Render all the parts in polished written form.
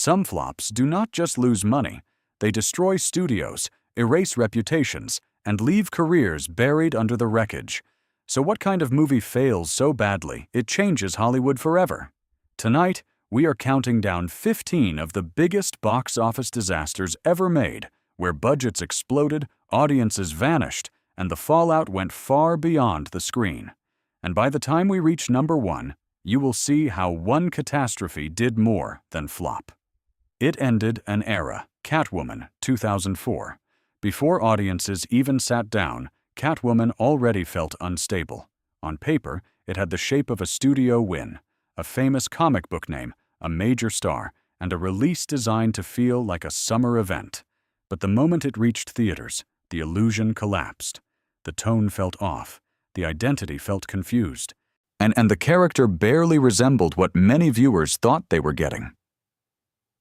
Some flops do not just lose money, they destroy studios, erase reputations, and leave careers buried under the wreckage. So what kind of movie fails so badly it changes Hollywood forever? Tonight, we are counting down 15 of the biggest box office disasters ever made, where budgets exploded, audiences vanished, and the fallout went far beyond the screen. And by the time we reach number 1, you will see how one catastrophe did more than flop. It ended an era, Catwoman, 2004. Before audiences even sat down, Catwoman already felt unstable. On paper, it had the shape of a studio win, a famous comic book name, a major star, and a release designed to feel like a summer event. But the moment it reached theaters, the illusion collapsed. The tone felt off, the identity felt confused, and the character barely resembled what many viewers thought they were getting.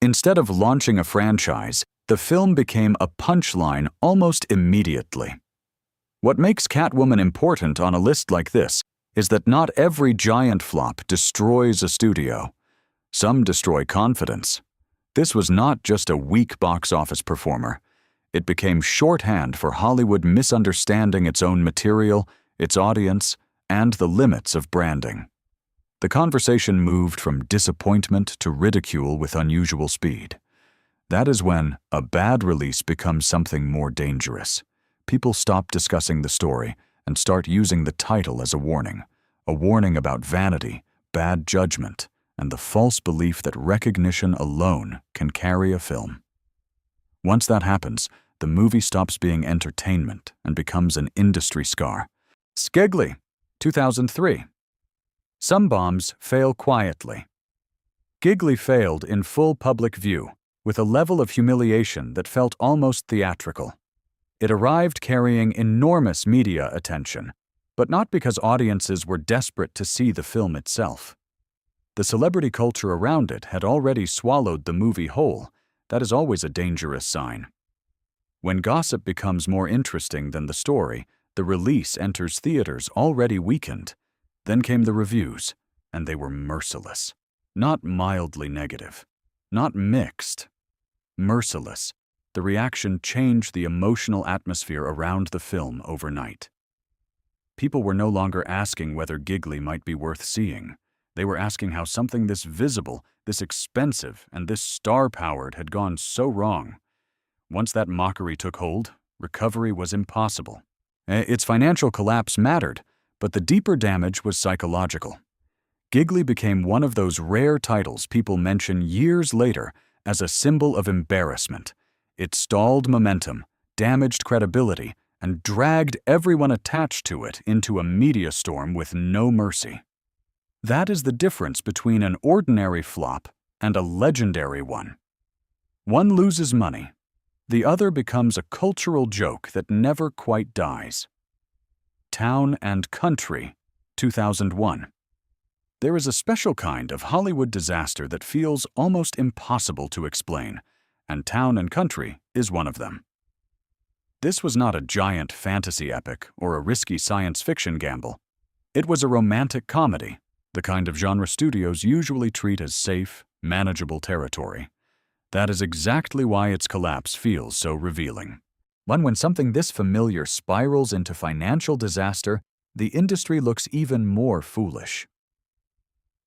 Instead of launching a franchise, the film became a punchline almost immediately. What makes Catwoman important on a list like this is that not every giant flop destroys a studio. Some destroy confidence. This was not just a weak box office performer. It became shorthand for Hollywood misunderstanding its own material, its audience, and the limits of branding. The conversation moved from disappointment to ridicule with unusual speed. That is when a bad release becomes something more dangerous. People stop discussing the story and start using the title as a warning about vanity, bad judgment, and the false belief that recognition alone can carry a film. Once that happens, the movie stops being entertainment and becomes an industry scar. Gigli, 2003. Some bombs fail quietly. Gigli failed in full public view, with a level of humiliation that felt almost theatrical. It arrived carrying enormous media attention, but not because audiences were desperate to see the film itself. The celebrity culture around it had already swallowed the movie whole. That is always a dangerous sign. When gossip becomes more interesting than the story, the release enters theaters already weakened. Then came the reviews, and they were merciless. Not mildly negative, not mixed. Merciless. The reaction changed the emotional atmosphere around the film overnight. People were no longer asking whether Gigli might be worth seeing. They were asking how something this visible, this expensive, and this star-powered had gone so wrong. Once that mockery took hold, recovery was impossible. Its financial collapse mattered, but the deeper damage was psychological. Gigli became one of those rare titles people mention years later as a symbol of embarrassment. It stalled momentum, damaged credibility, and dragged everyone attached to it into a media storm with no mercy. That is the difference between an ordinary flop and a legendary one. One loses money. The other becomes a cultural joke that never quite dies. Town and Country, 2001. There is a special kind of Hollywood disaster that feels almost impossible to explain, and Town and Country is one of them. This was not a giant fantasy epic or a risky science fiction gamble. It was a romantic comedy, the kind of genre studios usually treat as safe, manageable territory. That is exactly why its collapse feels so revealing. When something this familiar spirals into financial disaster, the industry looks even more foolish.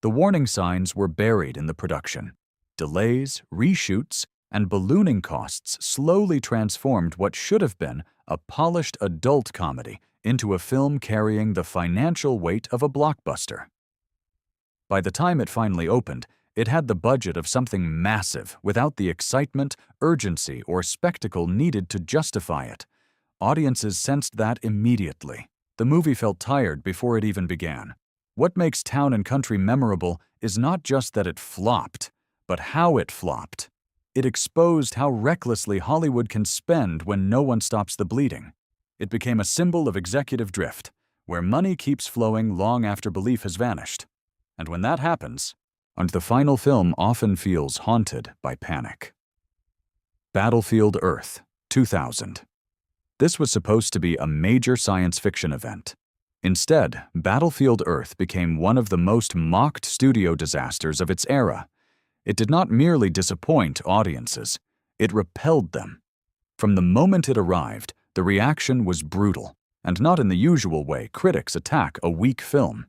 The warning signs were buried in the production. Delays, reshoots, and ballooning costs slowly transformed what should have been a polished adult comedy into a film carrying the financial weight of a blockbuster. By the time it finally opened, it had the budget of something massive without the excitement, urgency, or spectacle needed to justify it. Audiences sensed that immediately. The movie felt tired before it even began. What makes Town and Country memorable is not just that it flopped, but how it flopped. It exposed how recklessly Hollywood can spend when no one stops the bleeding. It became a symbol of executive drift, where money keeps flowing long after belief has vanished. And when that happens, and the final film often feels haunted by panic. Battlefield Earth, 2000. This was supposed to be a major science fiction event. Instead, Battlefield Earth became one of the most mocked studio disasters of its era. It did not merely disappoint audiences, it repelled them. From the moment it arrived, the reaction was brutal, and not in the usual way critics attack a weak film.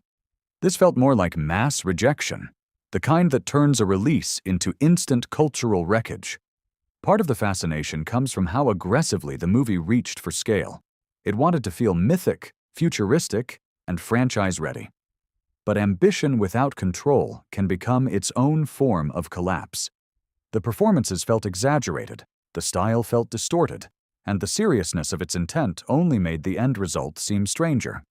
This felt more like mass rejection, the kind that turns a release into instant cultural wreckage. Part of the fascination comes from how aggressively the movie reached for scale. It wanted to feel mythic, futuristic, and franchise-ready. But ambition without control can become its own form of collapse. The performances felt exaggerated, the style felt distorted, and the seriousness of its intent only made the end result seem stranger.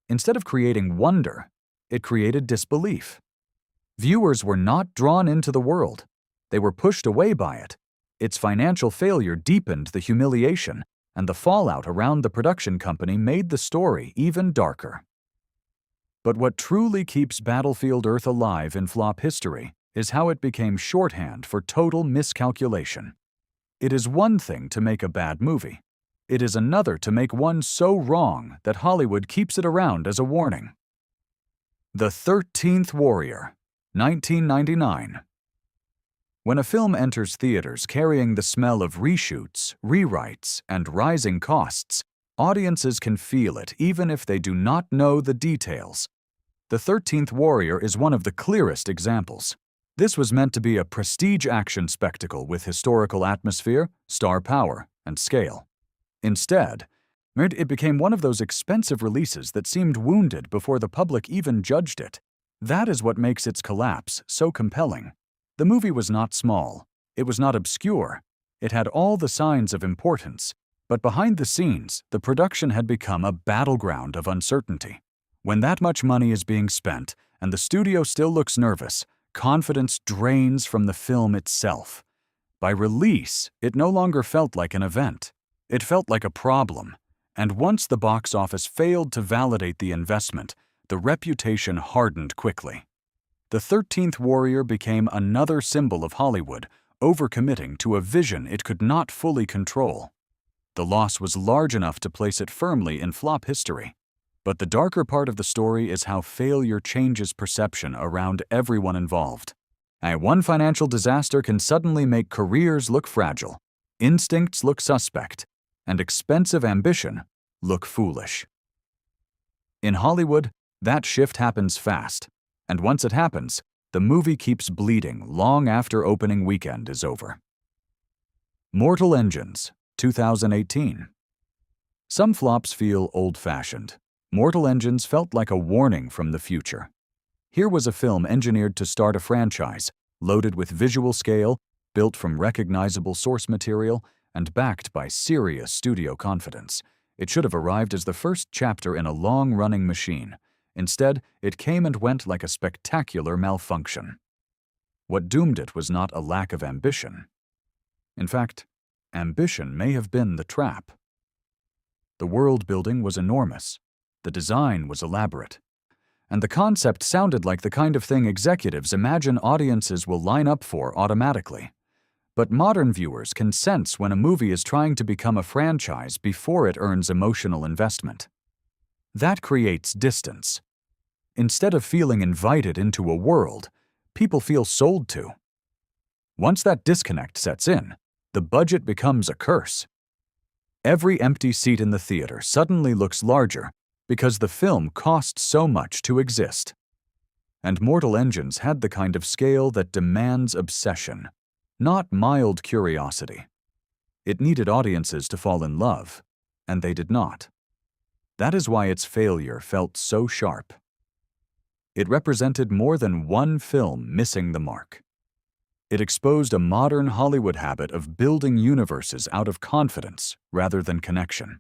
Instead of creating wonder, it created disbelief. Viewers were not drawn into the world. They were pushed away by it. Its financial failure deepened the humiliation, and the fallout around the production company made the story even darker. But what truly keeps Battlefield Earth alive in flop history is how it became shorthand for total miscalculation. It is one thing to make a bad movie. It is another to make one so wrong that Hollywood keeps it around as a warning. The 13th Warrior, 1999. When a film enters theaters carrying the smell of reshoots, rewrites, and rising costs, audiences can feel it even if they do not know the details. The 13th Warrior is one of the clearest examples. This was meant to be a prestige action spectacle with historical atmosphere, star power, and scale. Instead, it became one of those expensive releases that seemed wounded before the public even judged it. That is what makes its collapse so compelling. The movie was not small. It was not obscure. It had all the signs of importance. But behind the scenes, the production had become a battleground of uncertainty. When that much money is being spent and the studio still looks nervous, confidence drains from the film itself. By release, it no longer felt like an event. It felt like a problem. And once the box office failed to validate the investment, the reputation hardened quickly. The 13th Warrior became another symbol of Hollywood, overcommitting to a vision it could not fully control. The loss was large enough to place it firmly in flop history. But the darker part of the story is how failure changes perception around everyone involved. One financial disaster can suddenly make careers look fragile, instincts look suspect, and expensive ambition look foolish. In Hollywood, that shift happens fast. And once it happens, the movie keeps bleeding long after opening weekend is over. Mortal Engines, 2018. Some flops feel old-fashioned. Mortal Engines felt like a warning from the future. Here was a film engineered to start a franchise, loaded with visual scale, built from recognizable source material, and backed by serious studio confidence. It should have arrived as the first chapter in a long-running machine. Instead, it came and went like a spectacular malfunction. What doomed it was not a lack of ambition. In fact, ambition may have been the trap. The world-building was enormous, the design was elaborate, and the concept sounded like the kind of thing executives imagine audiences will line up for automatically. But modern viewers can sense when a movie is trying to become a franchise before it earns emotional investment. That creates distance. Instead of feeling invited into a world, people feel sold to. Once that disconnect sets in, the budget becomes a curse. Every empty seat in the theater suddenly looks larger because the film cost so much to exist. And Mortal Engines had the kind of scale that demands obsession, not mild curiosity. It needed audiences to fall in love, and they did not. That is why its failure felt so sharp. It represented more than one film missing the mark. It exposed a modern Hollywood habit of building universes out of confidence rather than connection.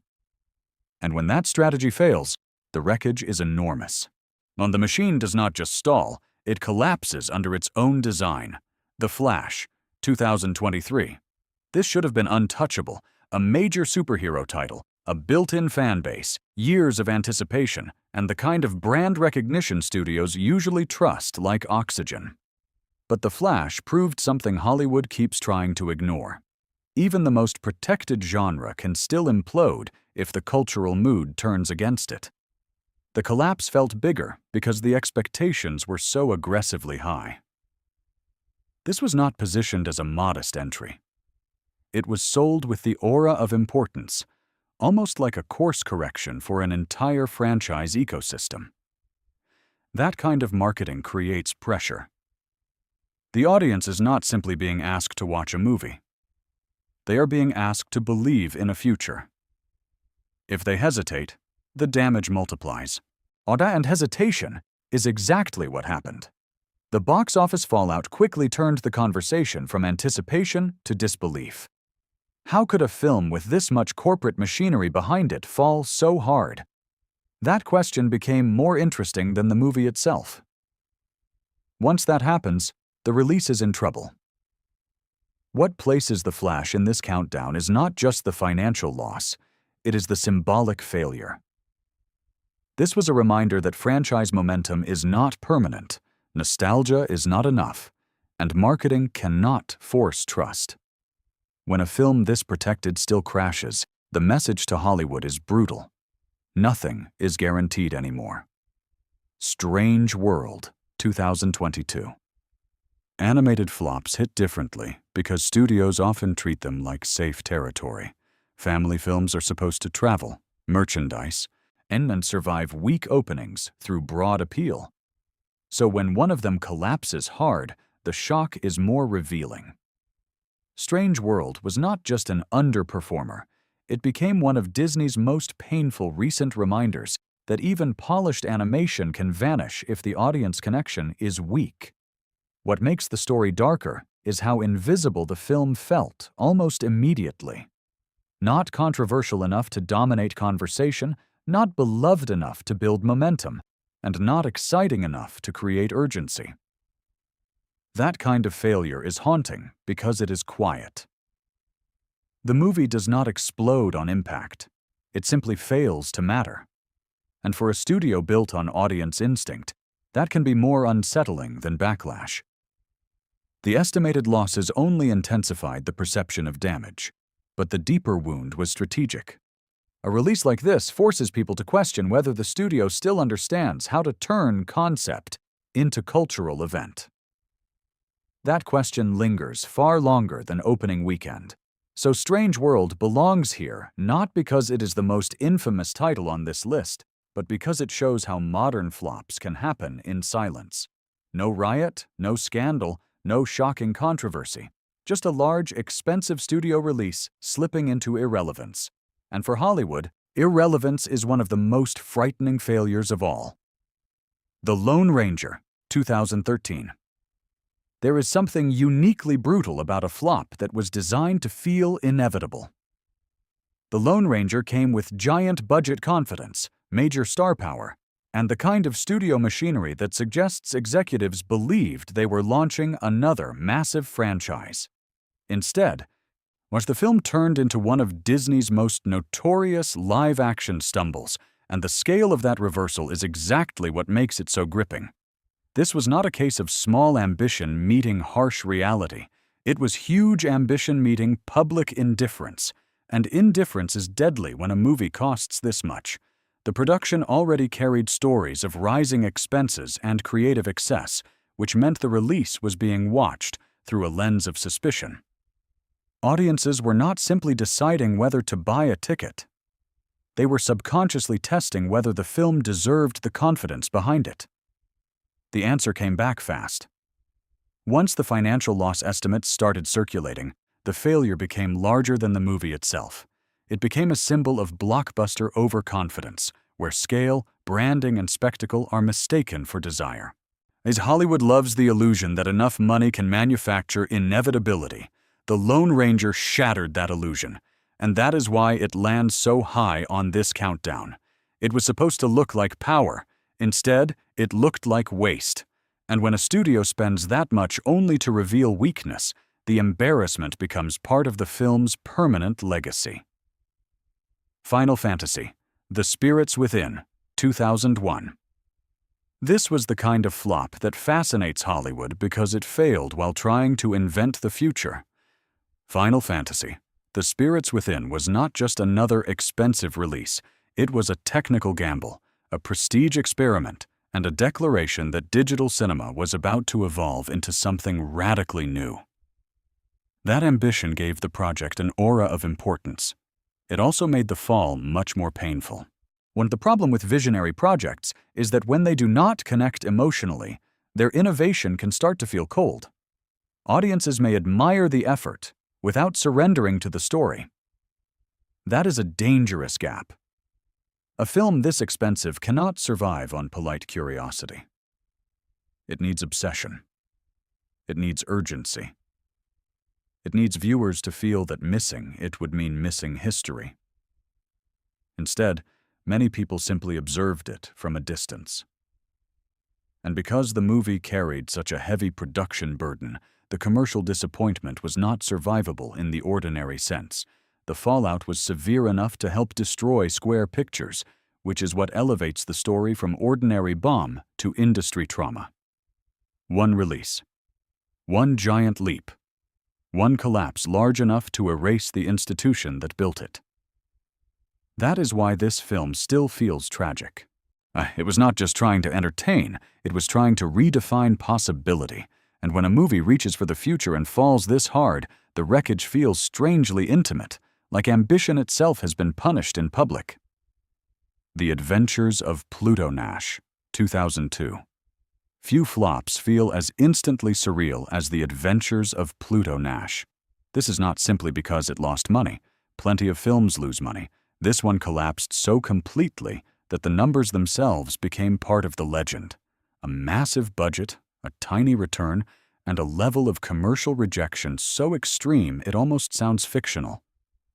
And when that strategy fails, the wreckage is enormous. The machine does not just stall, it collapses under its own design. The Flash, 2023. This should have been untouchable, a major superhero title, a built-in fan base, years of anticipation, and the kind of brand recognition studios usually trust like oxygen. But The Flash proved something Hollywood keeps trying to ignore. Even the most protected genre can still implode if the cultural mood turns against it. The collapse felt bigger because the expectations were so aggressively high. This was not positioned as a modest entry. It was sold with the aura of importance, almost like a course correction for an entire franchise ecosystem. That kind of marketing creates pressure. The audience is not simply being asked to watch a movie. They are being asked to believe in a future. If they hesitate, the damage multiplies. And hesitation is exactly what happened. The box office fallout quickly turned the conversation from anticipation to disbelief. How could a film with this much corporate machinery behind it fall so hard? That question became more interesting than the movie itself. Once that happens, the release is in trouble. What places The Flash in this countdown is not just the financial loss, it is the symbolic failure. This was a reminder that franchise momentum is not permanent, nostalgia is not enough, and marketing cannot force trust. When a film this protected still crashes, the message to Hollywood is brutal. Nothing is guaranteed anymore. Strange World, 2022. Animated flops hit differently because studios often treat them like safe territory. Family films are supposed to travel, merchandise, and survive weak openings through broad appeal. So when one of them collapses hard, the shock is more revealing. Strange World was not just an underperformer. It became one of Disney's most painful recent reminders that even polished animation can vanish if the audience connection is weak. What makes the story darker is how invisible the film felt almost immediately. Not controversial enough to dominate conversation, not beloved enough to build momentum, and not exciting enough to create urgency. That kind of failure is haunting because it is quiet. The movie does not explode on impact. It simply fails to matter. And for a studio built on audience instinct, that can be more unsettling than backlash. The estimated losses only intensified the perception of damage, but the deeper wound was strategic. A release like this forces people to question whether the studio still understands how to turn concept into cultural event. That question lingers far longer than opening weekend. So Strange World belongs here not because it is the most infamous title on this list, but because it shows how modern flops can happen in silence. No riot, no scandal, no shocking controversy. Just a large, expensive studio release slipping into irrelevance. And for Hollywood, irrelevance is one of the most frightening failures of all. The Lone Ranger, 2013. There is something uniquely brutal about a flop that was designed to feel inevitable. The Lone Ranger came with giant budget confidence, major star power, and the kind of studio machinery that suggests executives believed they were launching another massive franchise. Instead, the film turned into one of Disney's most notorious live-action stumbles, and the scale of that reversal is exactly what makes it so gripping. This was not a case of small ambition meeting harsh reality. It was huge ambition meeting public indifference, and indifference is deadly when a movie costs this much. The production already carried stories of rising expenses and creative excess, which meant the release was being watched through a lens of suspicion. Audiences were not simply deciding whether to buy a ticket. They were subconsciously testing whether the film deserved the confidence behind it. The answer came back fast. Once the financial loss estimates started circulating, the failure became larger than the movie itself. It became a symbol of blockbuster overconfidence, where scale, branding, and spectacle are mistaken for desire. As Hollywood loves the illusion that enough money can manufacture inevitability, The Lone Ranger shattered that illusion, and that is why it lands so high on this countdown. It was supposed to look like power. Instead, it looked like waste. And when a studio spends that much only to reveal weakness, the embarrassment becomes part of the film's permanent legacy. Final Fantasy: The Spirits Within, 2001. This was the kind of flop that fascinates Hollywood because it failed while trying to invent the future. Final Fantasy: The Spirits Within was not just another expensive release. It was a technical gamble, a prestige experiment, and a declaration that digital cinema was about to evolve into something radically new. That ambition gave the project an aura of importance. It also made the fall much more painful. The problem with visionary projects is that when they do not connect emotionally, their innovation can start to feel cold. Audiences may admire the effort without surrendering to the story. That is a dangerous gap. A film this expensive cannot survive on polite curiosity. It needs obsession. It needs urgency. It needs viewers to feel that missing it would mean missing history. Instead, many people simply observed it from a distance. And because the movie carried such a heavy production burden, the commercial disappointment was not survivable in the ordinary sense. The fallout was severe enough to help destroy Square Pictures, which is what elevates the story from ordinary bomb to industry trauma. One release. One giant leap. One collapse large enough to erase the institution that built it. That is why this film still feels tragic. It was not just trying to entertain, it was trying to redefine possibility. And when a movie reaches for the future and falls this hard, the wreckage feels strangely intimate, like ambition itself has been punished in public. The Adventures of Pluto Nash, 2002. Few flops feel as instantly surreal as The Adventures of Pluto Nash. This is not simply because it lost money. Plenty of films lose money. This one collapsed so completely that the numbers themselves became part of the legend. A massive budget, a tiny return, and a level of commercial rejection so extreme it almost sounds fictional.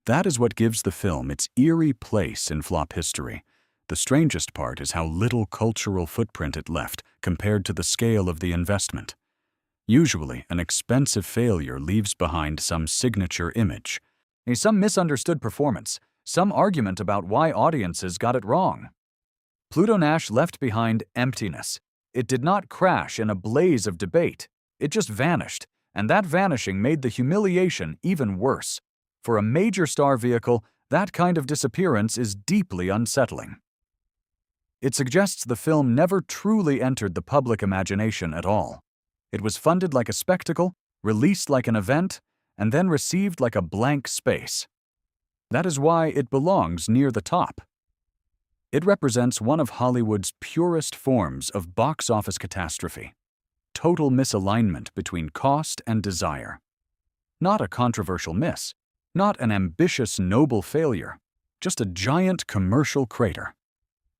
That is what gives the film its eerie place in flop history. The strangest part is how little cultural footprint it left compared to the scale of the investment. Usually, an expensive failure leaves behind some signature image, some misunderstood performance, some argument about why audiences got it wrong. Pluto Nash left behind emptiness. It did not crash in a blaze of debate. It just vanished, and that vanishing made the humiliation even worse. For a major star vehicle, that kind of disappearance is deeply unsettling. It suggests the film never truly entered the public imagination at all. It was funded like a spectacle, released like an event, and then received like a blank space. That is why it belongs near the top. It represents one of Hollywood's purest forms of box office catastrophe. Total misalignment between cost and desire. Not a controversial miss, not an ambitious, noble failure, just a giant commercial crater.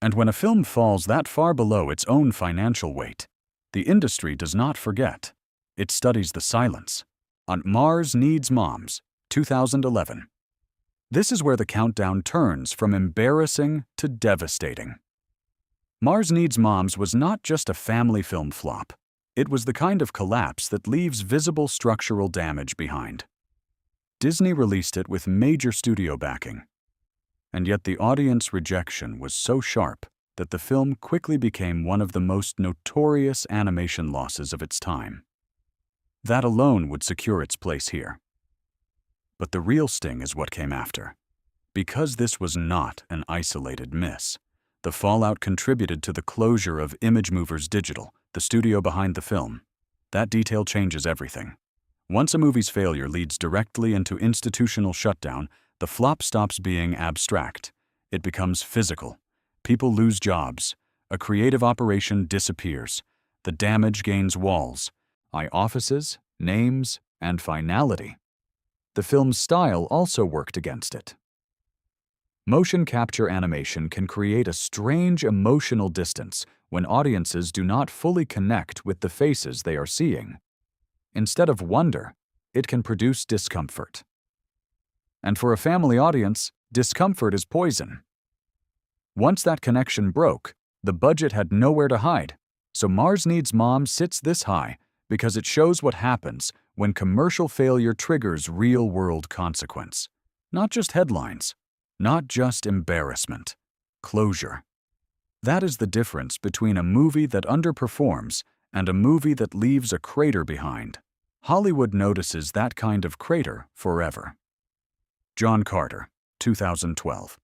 And when a film falls that far below its own financial weight, the industry does not forget. It studies the silence. On Mars Needs Moms, 2011. This is where the countdown turns from embarrassing to devastating. Mars Needs Moms was not just a family film flop. It was the kind of collapse that leaves visible structural damage behind. Disney released it with major studio backing. And yet the audience rejection was so sharp that the film quickly became one of the most notorious animation losses of its time. That alone would secure its place here. But the real sting is what came after. Because this was not an isolated miss, the fallout contributed to the closure of Image Movers Digital, the studio behind the film. That detail changes everything. Once a movie's failure leads directly into institutional shutdown, the flop stops being abstract. It becomes physical. People lose jobs. A creative operation disappears. The damage gains walls, offices, names, and finality. The film's style also worked against it. Motion capture animation can create a strange emotional distance when audiences do not fully connect with the faces they are seeing. Instead of wonder, it can produce discomfort. And for a family audience, discomfort is poison. Once that connection broke, the budget had nowhere to hide, so Mars Needs Moms sits this high because it shows what happens when commercial failure triggers real-world consequence. Not just headlines, not just embarrassment, closure. That is the difference between a movie that underperforms and a movie that leaves a crater behind. Hollywood notices that kind of crater forever. John Carter, 2012.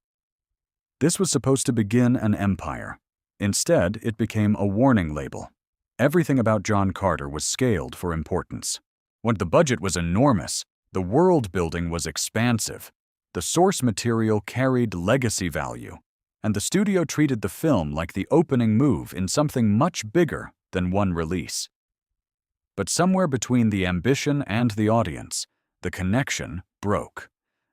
This was supposed to begin an empire. Instead, it became a warning label. Everything about John Carter was scaled for importance. When the budget was enormous, the world building was expansive, the source material carried legacy value, and the studio treated the film like the opening move in something much bigger than one release. But somewhere between the ambition and the audience, the connection broke.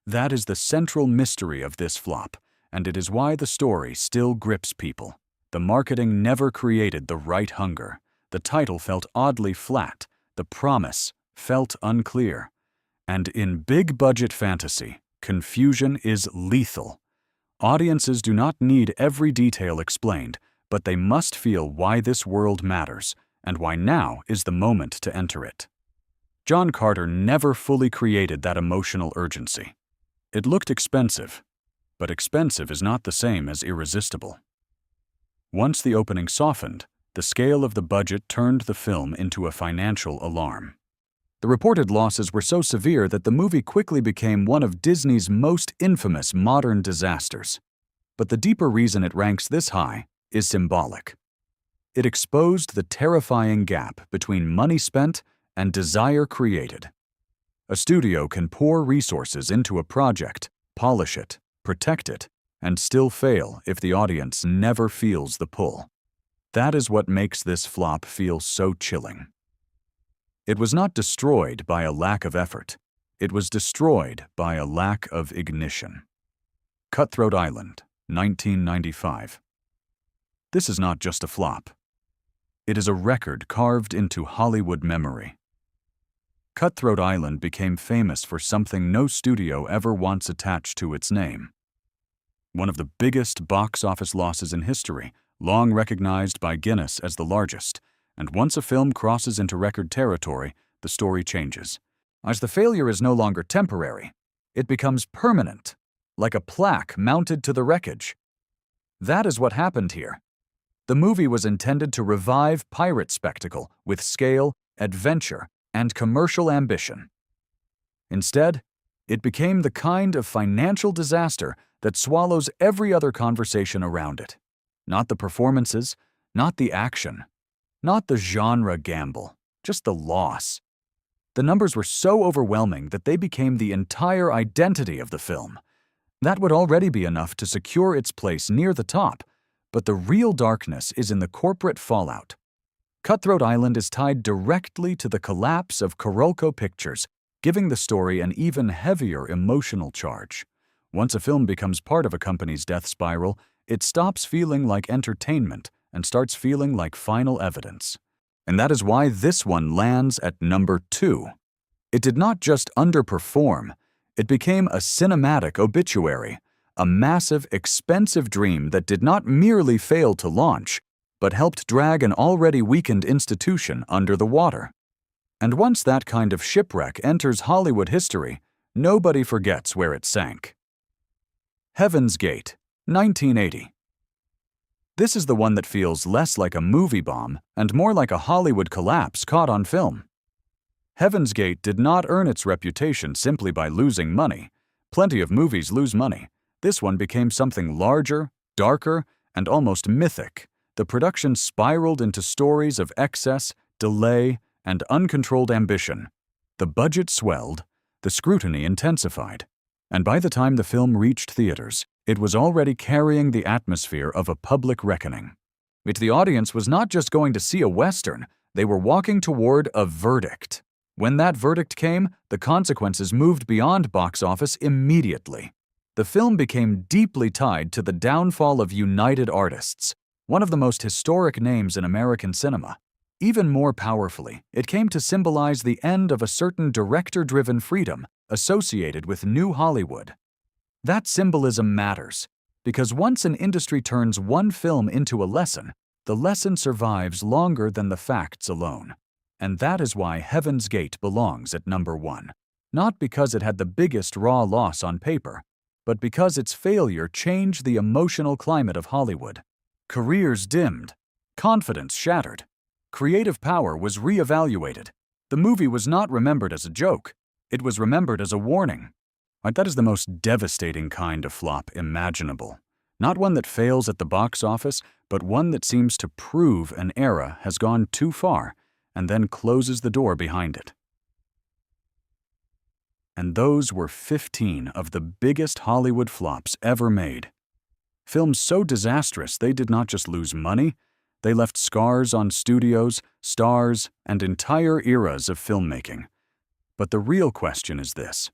That is the central mystery of this flop, and it is why the story still grips people. The marketing never created the right hunger. The title felt oddly flat. The promise felt unclear. And in big-budget fantasy, confusion is lethal. Audiences do not need every detail explained, but they must feel why this world matters and why now is the moment to enter it. John Carter never fully created that emotional urgency. It looked expensive, but expensive is not the same as irresistible. Once the opening softened, the scale of the budget turned the film into a financial alarm. The reported losses were so severe that the movie quickly became one of Disney's most infamous modern disasters. But the deeper reason it ranks this high is symbolic. It exposed the terrifying gap between money spent and desire created. A studio can pour resources into a project, polish it, protect it, and still fail if the audience never feels the pull. That is what makes this flop feel so chilling. It was not destroyed by a lack of effort. It was destroyed by a lack of ignition. Cutthroat Island, 1995. This is not just a flop. It is a record carved into Hollywood memory. Cutthroat Island became famous for something no studio ever once attached to its name. One of the biggest box office losses in history, long recognized by Guinness as the largest, and once a film crosses into record territory, the story changes. As the failure is no longer temporary, it becomes permanent, like a plaque mounted to the wreckage. That is what happened here. The movie was intended to revive pirate spectacle with scale, adventure, and commercial ambition. Instead, it became the kind of financial disaster that swallows every other conversation around it. Not the performances, not the action, not the genre gamble, just the loss. The numbers were so overwhelming that they became the entire identity of the film. That would already be enough to secure its place near the top, but the real darkness is in the corporate fallout. Cutthroat Island is tied directly to the collapse of Carolco Pictures, giving the story an even heavier emotional charge. Once a film becomes part of a company's death spiral, it stops feeling like entertainment and starts feeling like final evidence. And that is why this one lands at number 2. It did not just underperform, it became a cinematic obituary, a massive, expensive dream that did not merely fail to launch, but helped drag an already weakened institution under the water. And once that kind of shipwreck enters Hollywood history, nobody forgets where it sank. Heaven's Gate, 1980. This is the one that feels less like a movie bomb and more like a Hollywood collapse caught on film. Heaven's Gate did not earn its reputation simply by losing money. Plenty of movies lose money. This one became something larger, darker, and almost mythic. The production spiraled into stories of excess, delay, and uncontrolled ambition. The budget swelled, the scrutiny intensified, and by the time the film reached theaters, it was already carrying the atmosphere of a public reckoning. The audience was not just going to see a Western, they were walking toward a verdict. When that verdict came, the consequences moved beyond box office immediately. The film became deeply tied to the downfall of United Artists, one of the most historic names in American cinema. Even more powerfully, it came to symbolize the end of a certain director-driven freedom associated with New Hollywood. That symbolism matters, because once an industry turns one film into a lesson, the lesson survives longer than the facts alone. And that is why Heaven's Gate belongs at number 1. Not because it had the biggest raw loss on paper, but because its failure changed the emotional climate of Hollywood. Careers dimmed, confidence shattered, creative power was reevaluated. The movie was not remembered as a joke, it was remembered as a warning. That is the most devastating kind of flop imaginable. Not one that fails at the box office, but one that seems to prove an era has gone too far and then closes the door behind it. And those were 15 of the biggest Hollywood flops ever made. Films so disastrous they did not just lose money, they left scars on studios, stars, and entire eras of filmmaking. But the real question is this: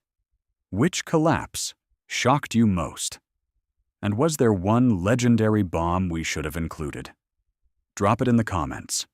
which collapse shocked you most? And was there one legendary bomb we should have included? Drop it in the comments.